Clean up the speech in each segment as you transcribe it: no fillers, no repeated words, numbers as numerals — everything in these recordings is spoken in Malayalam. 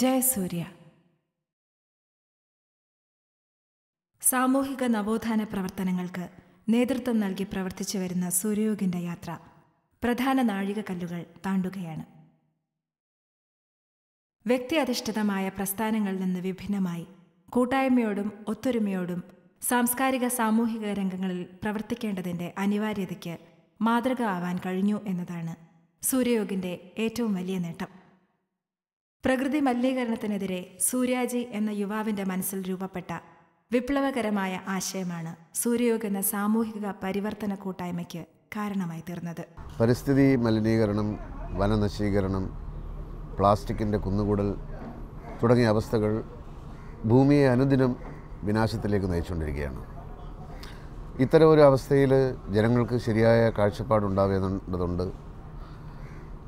ജയസൂര്യ. സാമൂഹിക നവോത്ഥാന പ്രവർത്തനങ്ങൾക്ക് നേതൃത്വം നൽകി പ്രവർത്തിച്ചു വരുന്ന സൂര്യയോഗിൻ്റെ യാത്ര പ്രധാന നാഴികക്കല്ലുകൾ താണ്ടുകയാണ്. വ്യക്തി അധിഷ്ഠിതമായ പ്രസ്ഥാനങ്ങളിൽ നിന്ന് വിഭിന്നമായി കൂട്ടായ്മയോടും ഒത്തൊരുമയോടും സാംസ്കാരിക സാമൂഹിക രംഗങ്ങളിൽ പ്രവർത്തിക്കേണ്ടതിൻ്റെ അനിവാര്യതയ്ക്ക് മാതൃക ആവാൻ കഴിഞ്ഞു എന്നതാണ് സൂര്യയോഗിൻ്റെ ഏറ്റവും വലിയ നേട്ടം. പ്രകൃതി മലിനീകരണത്തിനെതിരെ സൂര്യാജി എന്ന യുവാവിൻ്റെ മനസ്സിൽ രൂപപ്പെട്ട വിപ്ലവകരമായ ആശയമാണ് സൂര്യയോഗ് എന്ന സാമൂഹിക പരിവർത്തന കൂട്ടായ്മയ്ക്ക് കാരണമായി തീർന്നത്. പരിസ്ഥിതി മലിനീകരണം, വനനശീകരണം, പ്ലാസ്റ്റിക്കിൻ്റെ കുന്നുകൂടൽ തുടങ്ങിയ അവസ്ഥകൾ ഭൂമിയെ അനുദിനം വിനാശത്തിലേക്ക് നയിച്ചുകൊണ്ടിരിക്കുകയാണ്. ഇത്തരം ഒരു അവസ്ഥയിൽ ജനങ്ങൾക്ക് ശരിയായ കാഴ്ചപ്പാടുണ്ടാവേണ്ടതുണ്ട്.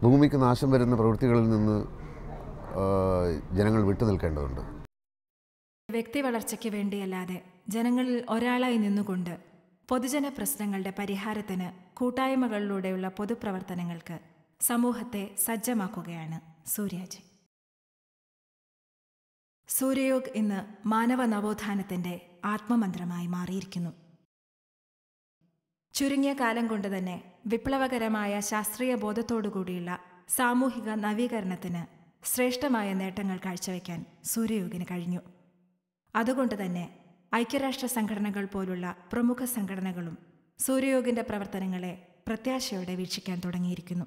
ഭൂമിക്ക് നാശം വരുന്ന പ്രവൃത്തികളിൽ നിന്ന് ജനങ്ങൾ വിട്ടുനിൽക്കേണ്ടതുണ്ട്. വ്യക്തി വളർച്ചയ്ക്ക് വേണ്ടിയല്ലാതെ ജനങ്ങളിൽ ഒരാളായി നിന്നുകൊണ്ട് പൊതുജന പ്രശ്നങ്ങളുടെ പരിഹാരത്തിന് കൂട്ടായ്മകളിലൂടെയുള്ള പൊതുപ്രവർത്തനങ്ങൾക്ക് സമൂഹത്തെ സജ്ജമാക്കുകയാണ് സൂര്യാജി. സൂര്യയോഗ് ഇന്ന് മാനവ നവോത്ഥാനത്തിൻ്റെ ആത്മമന്ത്രമായി മാറിയിരിക്കുന്നു. ചുരുങ്ങിയ കാലം കൊണ്ട് തന്നെ വിപ്ലവകരമായ ശാസ്ത്രീയ ബോധത്തോടുകൂടിയുള്ള സാമൂഹിക നവീകരണത്തിന് ശ്രേഷ്ഠമായ നേട്ടങ്ങൾ കാഴ്ചവെക്കാൻ സൂര്യയോഗിന് കഴിഞ്ഞു. അതുകൊണ്ട് തന്നെ ഐക്യരാഷ്ട്ര സംഘടനകൾ പോലുള്ള പ്രമുഖ സംഘടനകളും സൂര്യയോഗിൻ്റെ പ്രവർത്തനങ്ങളെ പ്രത്യാശയോടെ വീക്ഷിക്കാൻ തുടങ്ങിയിരിക്കുന്നു.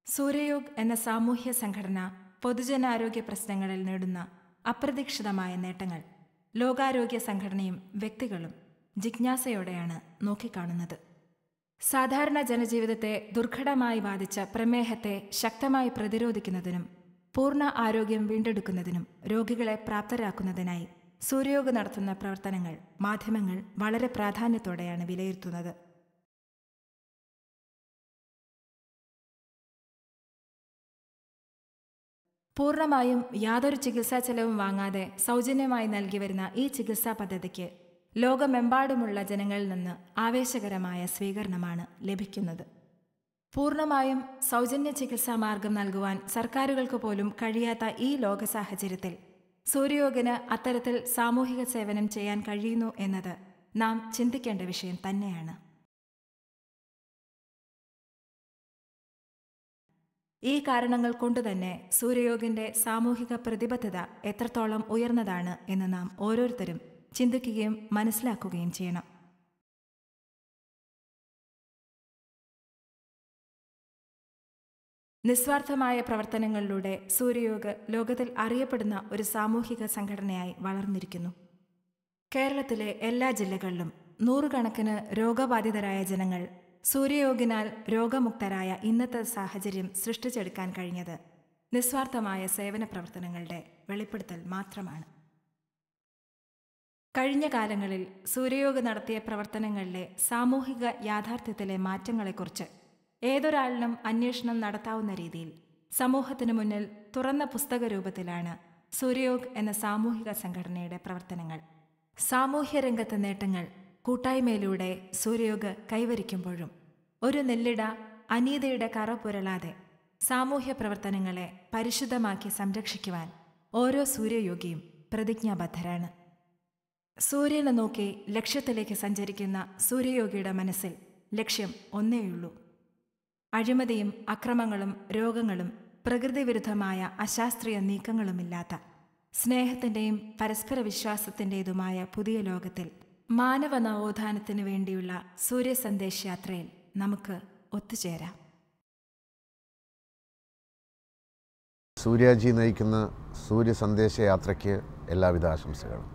സൂര്യയോഗ് എന്ന സാമൂഹ്യ സംഘടന പൊതുജനാരോഗ്യ പ്രശ്നങ്ങളിൽ നേടുന്ന അപ്രതീക്ഷിതമായ നേട്ടങ്ങൾ ലോകാരോഗ്യ സംഘടനയും വ്യക്തികളും ജിജ്ഞാസയോടെയാണ് നോക്കിക്കാണുന്നത്. സാധാരണ ജനജീവിതത്തെ ദുർഘടമായി ബാധിച്ച പ്രമേഹത്തെ ശക്തമായി പ്രതിരോധിക്കുന്നതിനും പൂർണ്ണ ആരോഗ്യം വീണ്ടെടുക്കുന്നതിനും രോഗികളെ പ്രാപ്തരാക്കുന്നതിനായി സൂര്യയോഗ് നടത്തുന്ന പ്രവർത്തനങ്ങൾ മാധ്യമങ്ങൾ വളരെ പ്രാധാന്യത്തോടെയാണ് വിലയിരുത്തുന്നത്. പൂർണ്ണമായും യാതൊരു ചികിത്സാ ചെലവും വാങ്ങാതെ സൗജന്യമായി നൽകി വരുന്ന ഈ ചികിത്സാ പദ്ധതിക്ക് ലോകമെമ്പാടുമുള്ള ജനങ്ങളിൽ നിന്ന് ആവേശകരമായ സ്വീകരണമാണ് ലഭിക്കുന്നത്. പൂർണ്ണമായും സൗജന്യ ചികിത്സാ മാർഗം നൽകുവാൻ സർക്കാരുകൾക്ക് പോലും കഴിയാത്ത ഈ ലോക സാഹചര്യത്തിൽ സൂര്യയോഗിന് അത്തരത്തിൽ സാമൂഹിക സേവനം ചെയ്യാൻ കഴിയുന്നു എന്നത് നാം ചിന്തിക്കേണ്ട വിഷയം തന്നെയാണ്. ഈ കാരണങ്ങൾ കൊണ്ടുതന്നെ സൂര്യയോഗിൻ്റെ സാമൂഹിക പ്രതിബദ്ധത എത്രത്തോളം ഉയർന്നതാണ് എന്ന് നാം ഓരോരുത്തരും ചിന്തിക്കുകയും മനസ്സിലാക്കുകയും ചെയ്യണം. നിസ്വാർത്ഥമായ പ്രവർത്തനങ്ങളിലൂടെ സൂര്യയോഗ് ലോകത്തിൽ അറിയപ്പെടുന്ന ഒരു സാമൂഹിക സംഘടനയായി വളർന്നിരിക്കുന്നു. കേരളത്തിലെ എല്ലാ ജില്ലകളിലും നൂറുകണക്കിന് രോഗബാധിതരായ ജനങ്ങൾ സൂര്യയോഗിനാൽ രോഗമുക്തരായ ഇന്നത്തെ സാഹചര്യം സൃഷ്ടിച്ചെടുക്കാൻ കഴിഞ്ഞത് നിസ്വാർത്ഥമായ സേവന പ്രവർത്തനങ്ങളുടെ വെളിപ്പെടുത്തൽ മാത്രമാണ്. കഴിഞ്ഞ കാലങ്ങളിൽ സൂര്യയോഗ് നടത്തിയ പ്രവർത്തനങ്ങളിലെ സാമൂഹിക യാഥാർത്ഥ്യത്തിലെ മാറ്റങ്ങളെക്കുറിച്ച് ഏതൊരാളിനും അന്വേഷണം നടത്താവുന്ന രീതിയിൽ സമൂഹത്തിനു മുന്നിൽ തുറന്ന പുസ്തക രൂപത്തിലാണ് സൂര്യയോഗ് എന്ന സാമൂഹിക സംഘടനയുടെ പ്രവർത്തനങ്ങൾ. സാമൂഹ്യ രംഗത്തെ നേട്ടങ്ങൾ കൂട്ടായ്മയിലൂടെ സൂര്യയോഗ് കൈവരിക്കുമ്പോഴും ഒരു നെല്ലിട അനീതിയുടെ കറ പുരളാതെ സാമൂഹ്യ പ്രവർത്തനങ്ങളെ പരിശുദ്ധമാക്കി സംരക്ഷിക്കുവാൻ ഓരോ സൂര്യയോഗിയും പ്രതിജ്ഞാബദ്ധരാണ്. സൂര്യനെ നോക്കി ലക്ഷ്യത്തിലേക്ക് സഞ്ചരിക്കുന്ന സൂര്യയോഗിയുടെ മനസ്സിൽ ലക്ഷ്യം ഒന്നേയുള്ളൂ: അഴിമതിയും അക്രമങ്ങളും രോഗങ്ങളും പ്രകൃതിവിരുദ്ധമായ അശാസ്ത്രീയ നീക്കങ്ങളുമില്ലാത്ത സ്നേഹത്തിൻ്റെയും പരസ്പര വിശ്വാസത്തിൻ്റെതുമായ പുതിയ ലോകത്തിൽ മാനവ നവോത്ഥാനത്തിനു വേണ്ടിയുള്ള സൂര്യസന്ദേശ യാത്രയിൽ നമുക്ക് ഒത്തുചേരാം. സൂര്യാജി നയിക്കുന്ന സൂര്യസന്ദേശ യാത്രയ്ക്ക് എല്ലാവിധ ആശംസകളും.